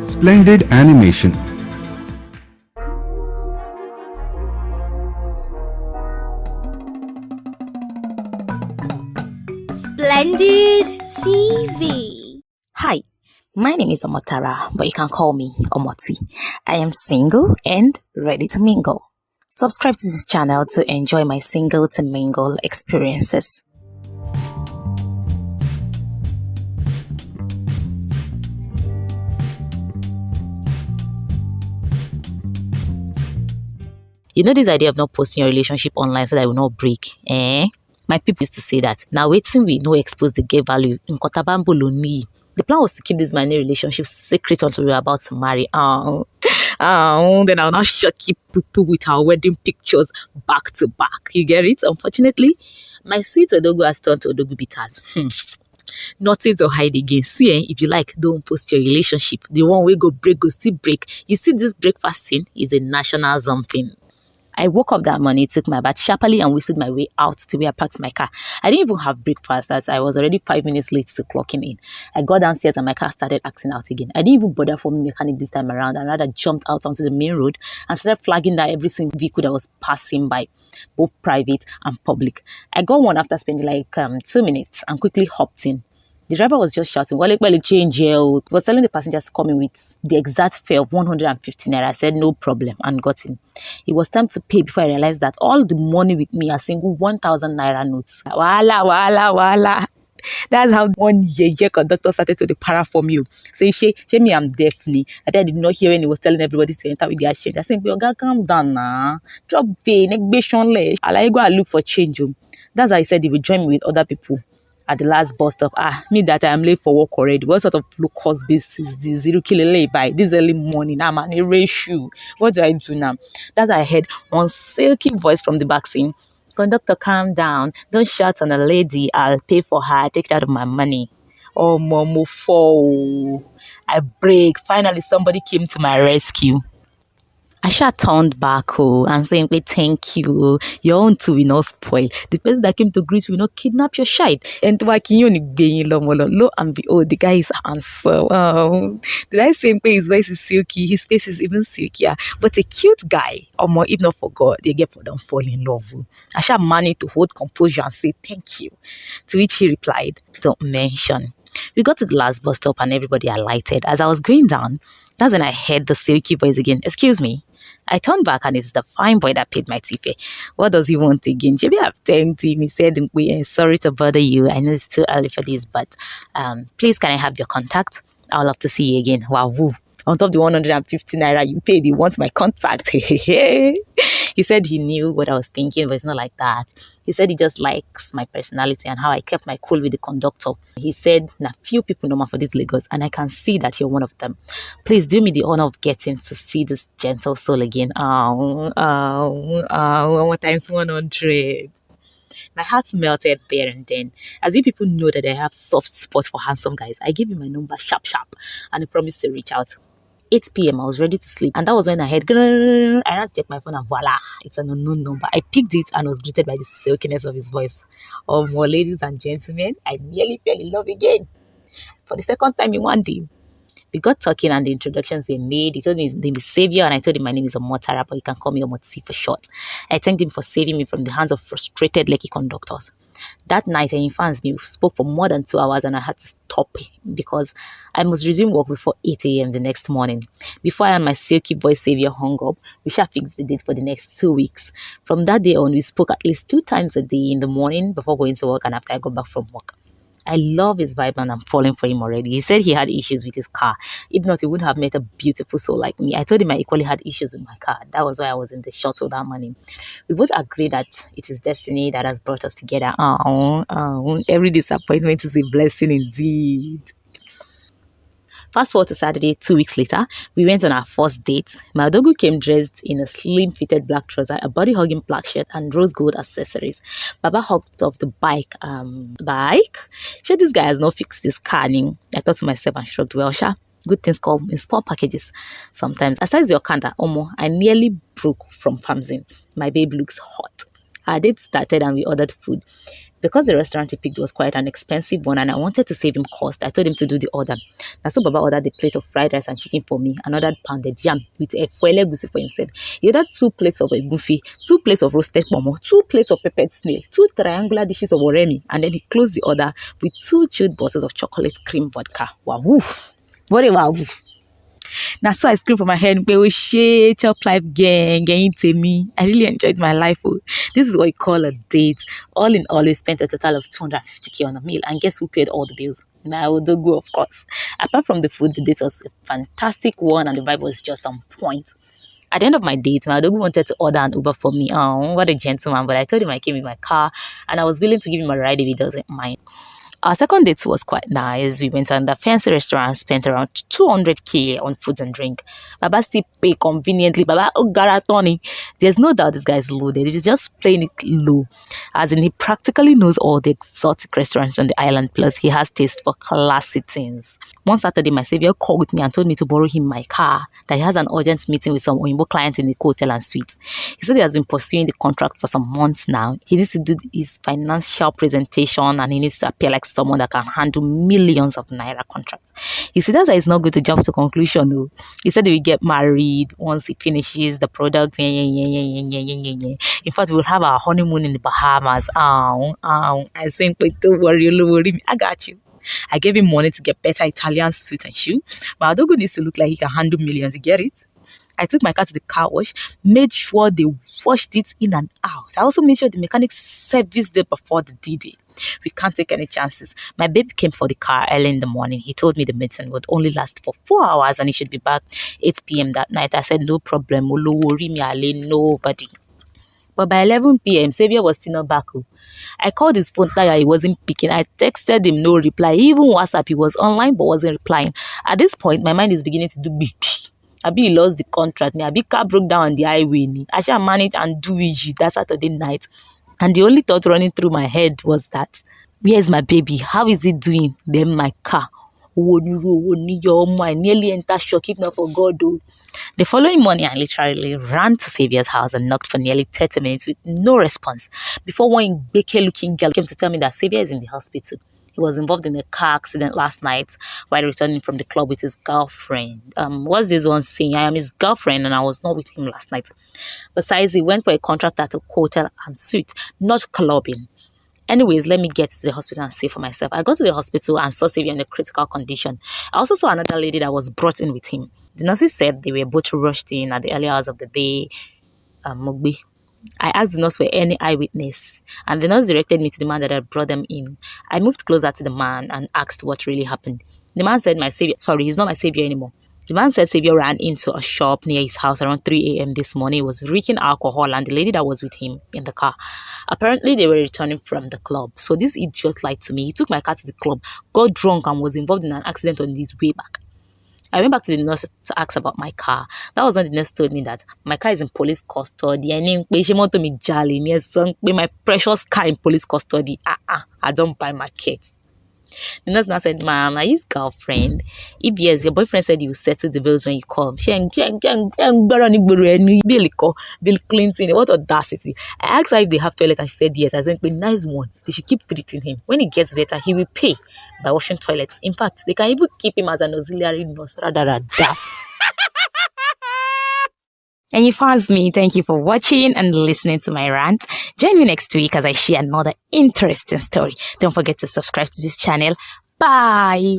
Splendid Animation. Splendid TV. Hi, my name is Omotee, but you can call me Omotee. I am single and ready to mingle. Subscribe to this channel to enjoy my single to mingle experiences. You know this idea of not posting your relationship online so that it will not break, eh? My people used to say that. Now waiting we no expose the gay value in Kotabambo Loni. The plan was to keep this minor relationship secret until we were about to marry. Then I'll now shock people with our wedding pictures back to back. You get it? Unfortunately, my sweet Odogu has turned to Odogu bitters. Nothing to hide again. See, if you like, don't post your relationship. The one way go break, go still break. You see, this breakfast thing is a national something. I woke up that morning, took my bath sharply and whistled my way out to where I parked my car. I didn't even have breakfast as I was already 5 minutes late to clocking in. I got downstairs and my car started acting out again. I didn't even bother for mechanic this time around and rather jumped out onto the main road and started flagging that every single vehicle that was passing by, both private and public. I got one after spending like 2 minutes and quickly hopped in. The driver was just shouting, well, change here. Was telling the passengers coming with the exact fare of 150 naira. I said, no problem, and got in. It was time to pay before I realized that all the money with me are single 1,000 naira notes. Wala. That's how one year conductor started to the para from you. Say, me, I'm definitely. I did not hear when he was telling everybody to enter with their change. I said, calm down now. Drop the neck, I'll go and look for change. That's how he said he would join me with other people at the last bus stop. Me that I am late for work already. What sort of low-cost basis is this? Zero kilo by this early morning. I'm an ratio. What do I do now? That's how I heard one silky voice from the back saying, conductor, calm down. Don't shout on a lady. I'll pay for her. Take it out of my money. Oh, Momo, fall. I break. Finally, somebody came to my rescue. I turned back and saying, thank you. Your own too will not spoil. The person that came to greet you will not kidnap your child. And lo and behold, the guy is handsome. Did I say his voice is silky? His face is even silkier. But a cute guy, or more, if not for God, they get for them fall in love. I managed to hold composure and say thank you. To which he replied, don't mention. We got to the last bus stop and everybody alighted. As I was going down, that's when I heard the silky voice again. Excuse me. I turned back and it's the fine boy that paid my tiffy. What does he want again? Maybe I've thanked him. He said, sorry to bother you. I know it's too early for this, but please can I have your contact? I would love to see you again. Wow. On top of the 150 naira you paid, he wants my contact. He said he knew what I was thinking, but it's not like that. He said he just likes my personality and how I kept my cool with the conductor. He said, few people know for this Lagos, and I can see that you're one of them. Please do me the honor of getting to see this gentle soul again. One times 100. My heart melted there and then. As if people know that I have soft spot for handsome guys, I gave him my number sharp, and he promised to reach out. 8 p.m. I was ready to sleep, and that was when I heard grrr. I ran to check my phone and voila, it's an unknown number. I picked it and was greeted by the silkiness of his voice. Oh, more ladies and gentlemen, I nearly fell in love again. For the second time in one day. We got talking and the introductions were made. He told me his name is SAVIOUR and I told him my name is Omotee, but you can call me Omotee for short. I thanked him for saving me from the hands of frustrated Lekki conductors. That night, he informed me, we spoke for more than 2 hours and I had to stop because I must resume work before 8 a.m. the next morning. Before I and my silky boy SAVIOUR hung up, we shall fix the date for the next 2 weeks. From that day on, we spoke at least 2 times a day in the morning before going to work and after I got back from work. I love his vibe and I'm falling for him already. He said he had issues with his car. If not, he wouldn't have met a beautiful soul like me. I told him I equally had issues with my car. That was why I was in the shuttle that morning. We both agreed that it is destiny that has brought us together. Every disappointment is a blessing indeed. Fast forward to Saturday, 2 weeks later, we went on our first date. My Odogu came dressed in a slim-fitted black trouser, a body-hugging black shirt, and rose gold accessories. Baba hopped off the bike. Bike? Sure, this guy has not fixed his car. I thought to myself and shrugged. Well, sure, good things come in small packages sometimes. Aside your kanda, I nearly broke from Pamzin. My babe looks hot. Our date started and we ordered food. Because the restaurant he picked was quite an expensive one and I wanted to save him cost, I told him to do the order. That's so Baba ordered a plate of fried rice and chicken for me, and ordered pounded yam with a foile goosey for himself. He ordered 2 plates of a goofy, 2 plates of roasted pomo, 2 plates of peppered snail, 2 triangular dishes of oremi, and then he closed the order with 2 chilled bottles of chocolate cream vodka. Wow. What a wow. Now, so I screamed from my head, oh shit, chop life gang, to me. I really enjoyed my life. Oh. This is what you call a date. All in all, we spent a total of 250k on a meal. And guess who paid all the bills? Now, the go, of course. Apart from the food, the date was a fantastic one and the vibe was just on point. At the end of my date, my dog wanted to order an Uber for me. Oh, what a gentleman. But I told him I came in my car and I was willing to give him a ride if he doesn't mind. Our second date was quite nice. We went to the fancy restaurant, spent around 200k on food and drink. Baba still pay conveniently. Baba, oh, Garatoni. There's no doubt this guy is loaded. He's just playing it low. As in, he practically knows all the exotic restaurants on the island. Plus, he has taste for classy things. One Saturday, my savior called me and told me to borrow him my car, that he has an urgent meeting with some Oyinbo clients in the hotel and suite. He said he has been pursuing the contract for some months now. He needs to do his financial presentation and he needs to appear like someone that can handle millions of naira contracts. You see, that's why it's not good to jump to conclusion though. He said he will get married once he finishes the product. In fact, we'll have our honeymoon in the Bahamas. I said, don't worry, me. I got you. I gave him money to get better Italian suit and shoe. But Adogo needs to look like he can handle millions. You get it? I took my car to the car wash, made sure they washed it in and out. I also made sure the mechanic serviced it before the D-Day. We can't take any chances. My baby came for the car early in the morning. He told me the meeting would only last for 4 hours and he should be back 8 p.m. that night. I said, no problem. Nobody. But by 11 p.m., Saviour was still not back. I called his phone tire, he wasn't picking. I texted him, no reply. Even WhatsApp, he was online but wasn't replying. At this point, my mind is beginning to do beep. Abi, he lost the contract. Abi, car broke down on the highway. I shall manage and do it that Saturday night. And the only thought running through my head was that, where's my baby? How is he doing? Then my car. I nearly entered shock, if not for God. Though. The following morning, I literally ran to Saviour's house and knocked for nearly 30 minutes with no response before one Beke-looking girl came to tell me that Saviour is in the hospital. He was involved in a car accident last night while returning from the club with his girlfriend. What's this one saying? I am his girlfriend and I was not with him last night. Besides, he went for a contract at a hotel and suite, not clubbing. Anyways, let me get to the hospital and see for myself. I got to the hospital and saw Saviour in a critical condition. I also saw another lady that was brought in with him. The nurses said they were both rushed in at the early hours of the day. Mogbe. I asked the nurse for any eyewitness, and the nurse directed me to the man that had brought them in. I moved closer to the man and asked what really happened. The man said, he's not my savior anymore. The man said Saviour ran into a shop near his house around 3 a.m. this morning. He was drinking alcohol and the lady that was with him in the car. Apparently, they were returning from the club. So this idiot lied to me. He took my car to the club, got drunk and was involved in an accident on his way back. I went back to the nurse to ask about my car. That was when the nurse told me that my car is in police custody. My precious car in police custody. I don't buy my kids. The nurse now said, ma'am, are you his girlfriend? If yes, your boyfriend said you will settle the bills when you come. Bill Clinton, what audacity. I asked her if they have toilet and she said yes. I said, nice one. They should keep treating him. When he gets better, he will pay by washing toilets. In fact, they can even keep him as an auxiliary nurse. And you found me. Thank you for watching and listening to my rant. Join me next week as I share another interesting story. Don't forget to subscribe to this channel. Bye.